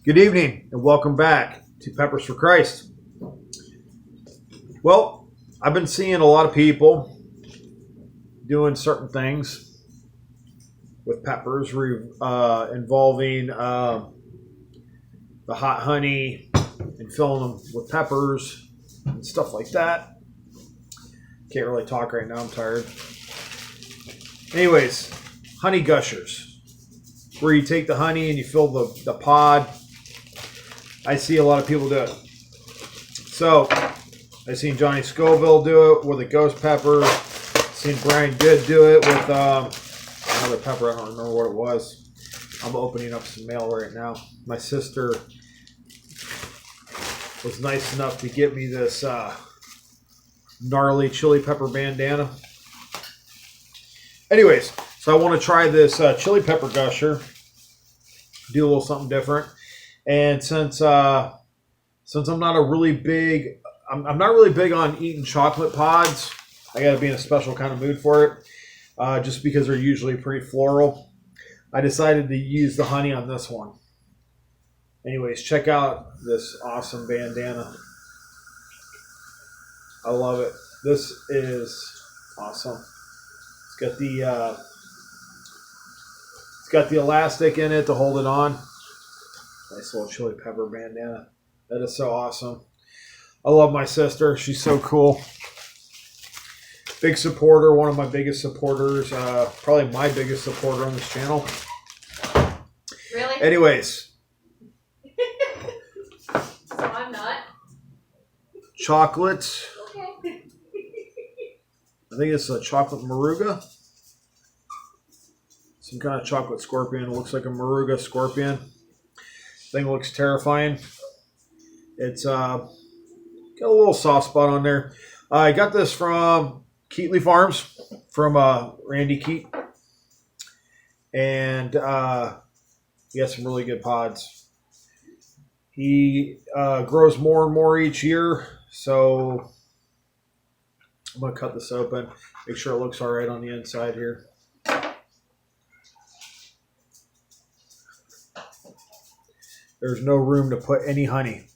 Good evening and welcome back to Peppers for Christ. Well, I've been seeing a lot of people doing certain things with peppers involving the hot honey and filling them with peppers and stuff like that. Can't really talk right now, I'm tired. Anyways, honey gushers, where you take the honey and you fill the pod. I see a lot of people do it. So, I've seen Johnny Scoville do it with a ghost pepper. I've seen Brian Good do it with another pepper. I don't remember what it was. I'm opening up some mail right now. My sister was nice enough to get me this gnarly chili pepper bandana. Anyways, so I want to try this chili pepper gusher. Do a little something different. And since I'm not a really big, I'm not really big on eating chocolate pods. I got to be in a special kind of mood for it, just because they're usually pretty floral. I decided to use the honey on this one. Anyways, check out this awesome bandana. I love it. This is awesome. It's got the elastic in it to hold it on. Nice little chili pepper bandana. That is so awesome. I love my sister. She's so cool. Big supporter. One of my biggest supporters. Probably my biggest supporter on this channel. Really? Anyways. So I'm not. Chocolate. Okay. I think it's a chocolate Moruga. Some kind of chocolate scorpion. It looks like a Moruga scorpion. Thing looks terrifying. It's got a little soft spot on there. I got this from Keatley Farms from Randy Keat, and he has some really good pods. He grows more and more each year, so I'm gonna cut this open, make sure it looks all right on the inside here. There's no room to put any honey.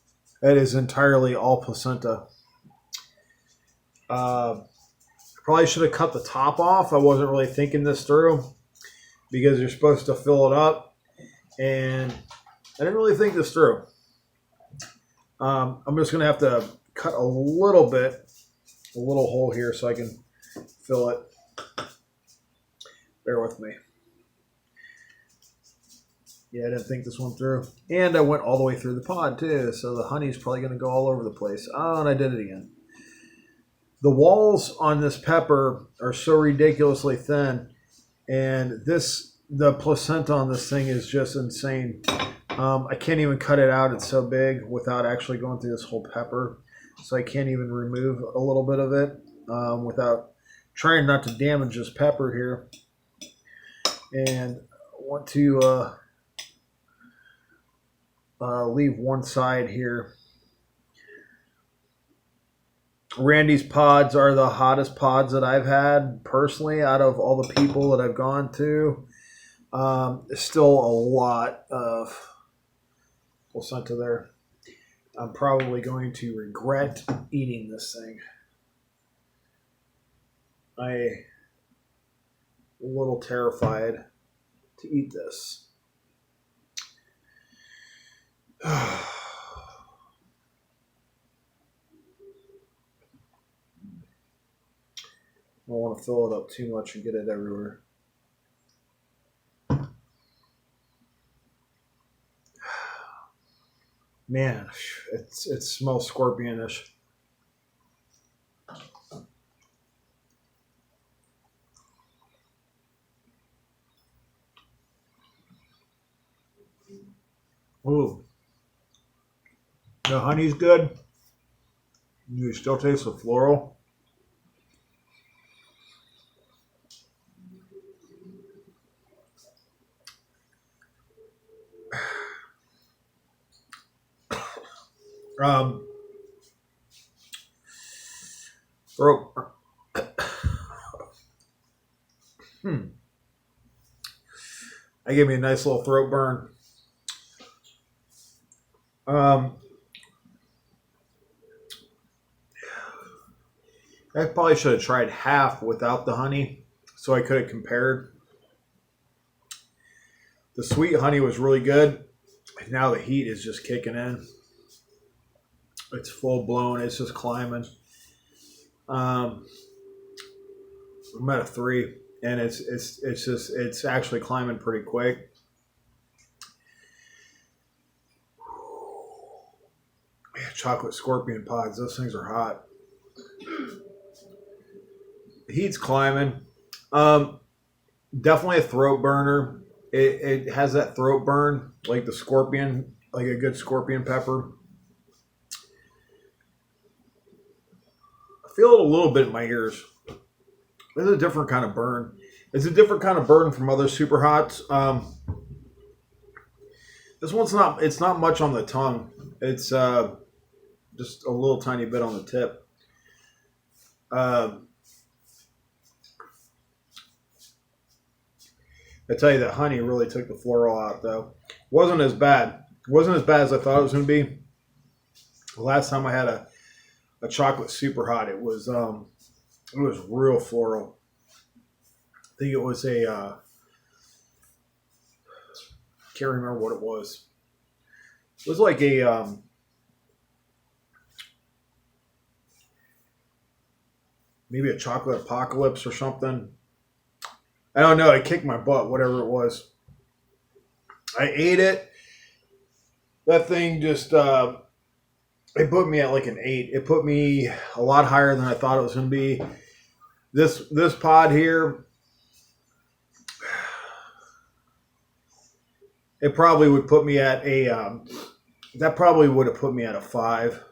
That is entirely all placenta. Probably should have cut the top off. I wasn't really thinking this through because you're supposed to fill it up. And I didn't really think this through. I'm just going to have to cut a little hole here so I can fill it. Bear with me. Yeah, I didn't think this one through. And I went all the way through the pod, too. So the honey's probably going to go all over the place. Oh, and I did it again. The walls on this pepper are so ridiculously thin. And the placenta on this thing is just insane. I can't even cut it out. It's so big without actually going through this whole pepper. So I can't even remove a little bit of it without trying not to damage this pepper here. And I want to... leave one side here. Randy's pods are the hottest pods that I've had personally out of all the people that I've gone to. There's still a lot of placenta there. I'm probably going to regret eating this thing. I'm a little terrified to eat this. I don't want to fill it up too much and get it everywhere. Man, it smells scorpionish. Ooh. The honey's good. You still taste the floral. Throat. That gave me a nice little throat burn. Um, I probably should have tried half without the honey so I could have compared. The sweet honey was really good. Now the heat is just kicking in. It's full blown. It's just climbing. I'm at a 3, and it's actually climbing pretty quick. Man, chocolate scorpion pods. Those things are hot. The heat's climbing. Definitely a throat burner. It has that throat burn like the scorpion, like a good scorpion pepper. I feel it a little bit in my ears. It's a different kind of burn. It's a different kind of burn from other super hots. This one's not. It's not much on the tongue. It's just a little tiny bit on the tip. I tell you, the honey really took the floral out, though. Wasn't as bad. Wasn't as bad as I thought it was going to be. The last time I had a chocolate super hot, it was real floral. I think it was a can't remember what it was. It was like a maybe a chocolate apocalypse or something. I don't know. It kicked my butt, whatever it was. I ate it. That thing just it put me at like an 8. It put me a lot higher than I thought it was going to be. This pod here, it probably would put me at a that probably would have put me at a 5.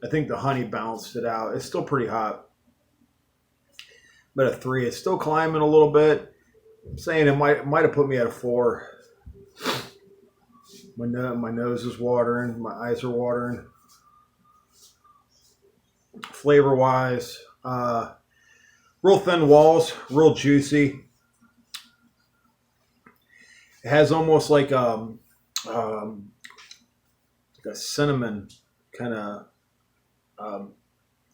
I think the honey balanced it out. It's still pretty hot. But a 3. It's still climbing a little bit. I'm saying it might have put me at a 4. My nose is watering. My eyes are watering. Flavor wise, real thin walls, real juicy. It has almost like a cinnamon kind of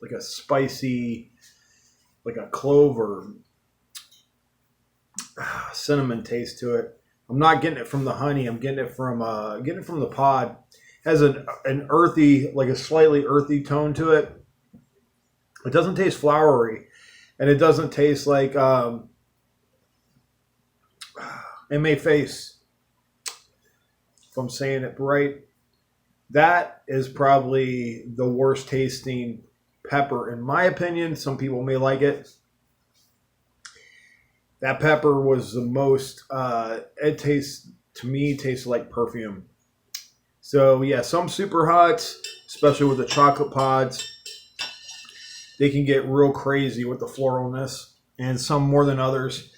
like a spicy, like a clove or cinnamon taste to it. I'm not getting it from the honey. I'm getting it from the pod. It has an earthy, like a slightly earthy tone to it. It doesn't taste flowery, and it doesn't taste like MA face. If I'm saying it right, that is probably the worst tasting pepper in my opinion. Some people may like it. That pepper was the most it tastes like perfume. So yeah, some super hots, especially with the chocolate pods, they can get real crazy with the floralness, and some more than others.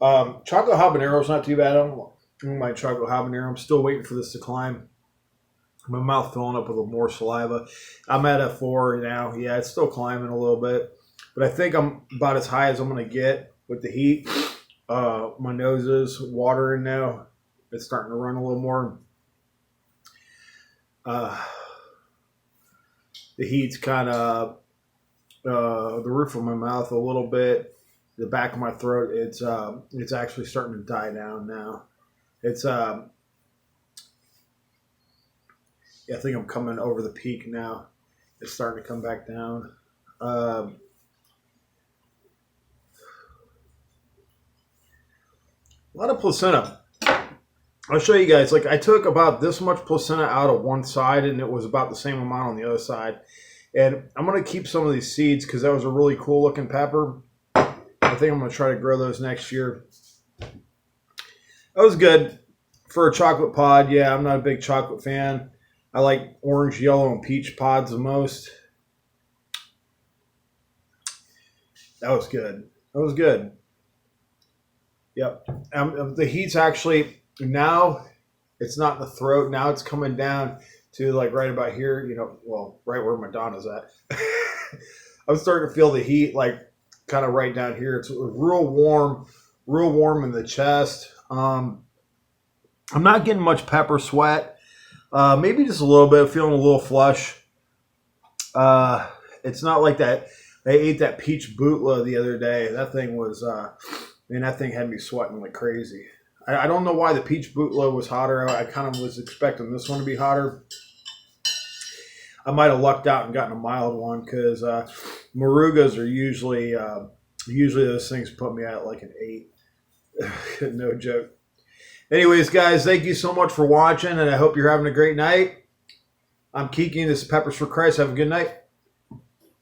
Chocolate habanero is not too bad. I don't mind chocolate habanero. I'm still waiting for this to climb. My mouth filling up with a little more saliva. I'm at a 4 now. Yeah, it's still climbing a little bit. But I think I'm about as high as I'm going to get with the heat. My nose is watering now. It's starting to run a little more. The heat's kind of the roof of my mouth a little bit. The back of my throat, it's actually starting to die down now. It's yeah, I think I'm coming over the peak now. It's starting to come back down. A lot of placenta. I'll show you guys. Like I took about this much placenta out of one side, and it was about the same amount on the other side. And I'm going to keep some of these seeds because that was a really cool looking pepper. I think I'm going to try to grow those next year. That was good for a chocolate pod. Yeah, I'm not a big chocolate fan. I like orange, yellow, and peach pods the most. That was good. That was good. Yep. The heat's actually, now it's not in the throat. Now it's coming down to like right about here, you know, well, right where Madonna's at. I'm starting to feel the heat like kind of right down here. It's real warm in the chest. I'm not getting much pepper sweat. Maybe just a little bit, feeling a little flush. It's not like that. I ate that peach bootlow the other day. That thing was, that thing had me sweating like crazy. I don't know why the peach bootlow was hotter. I kind of was expecting this one to be hotter. I might have lucked out and gotten a mild one because Morugas are usually those things put me at like an 8. No joke. Anyways, guys, thank you so much for watching, and I hope you're having a great night. I'm Kiki. This is Peppers for Christ. Have a good night.